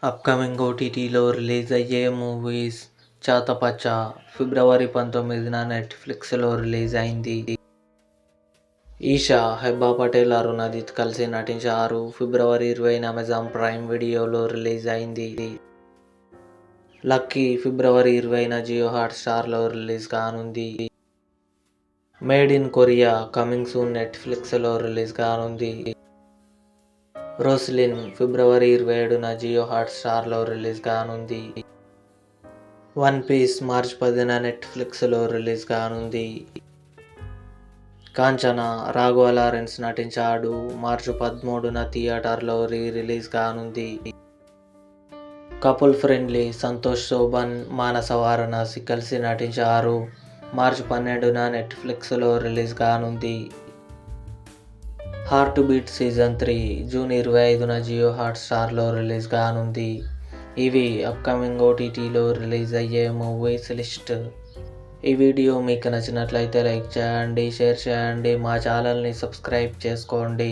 Upcoming ఓటీటీలో release అయ్యే movies 'చాతపచ్చ' ఫిబ్రవరి 19న నెట్ఫ్లిక్స్లో రిలీజ్ అయింది. ఈషా, హెబా పటేల్, అరుణాదిత్ కలిసి నటించారు. ఫిబ్రవరి 20న అమెజాన్ ప్రైమ్ వీడియోలో రిలీజ్ అయింది. లక్కీ ఫిబ్రవరి 20న జియో హాట్స్టార్లో రిలీజ్ కానుంది. Made in Korea coming soon నెట్ఫ్లిక్స్లో రిలీజ్ కానుంది. రోస్లిన్ ఫిబ్రవరి 27న జియో హాట్స్టార్లో రిలీజ్ కానుంది. వన్ పీస్ మార్చి 10న నెట్ఫ్లిక్స్లో రిలీజ్ కానుంది. కాంచన రాఘవ లారెన్స్ నటించాడు. మార్చి 13న థియేటర్లో రిలీజ్ కానుంది. కపుల్ ఫ్రెండ్లీ సంతోష్ శోభన్, మానస వారణాసి కలిసి నటించారు. మార్చి 12న నెట్ఫ్లిక్స్లో రిలీజ్ కానుంది. హార్ట్ బీట్ సీజన్ 3 జూన్ 25న జియో హాట్స్టార్లో రిలీజ్ కానుంది. ఇవి అప్కమింగ్ ఓటీటీలో రిలీజ్ అయ్యే మూవీస్ లిస్ట్. ఈ వీడియో మీకు నచ్చినట్లయితే లైక్ చేయండి, షేర్ చేయండి, మా ఛానల్ని సబ్స్క్రైబ్ చేసుకోండి.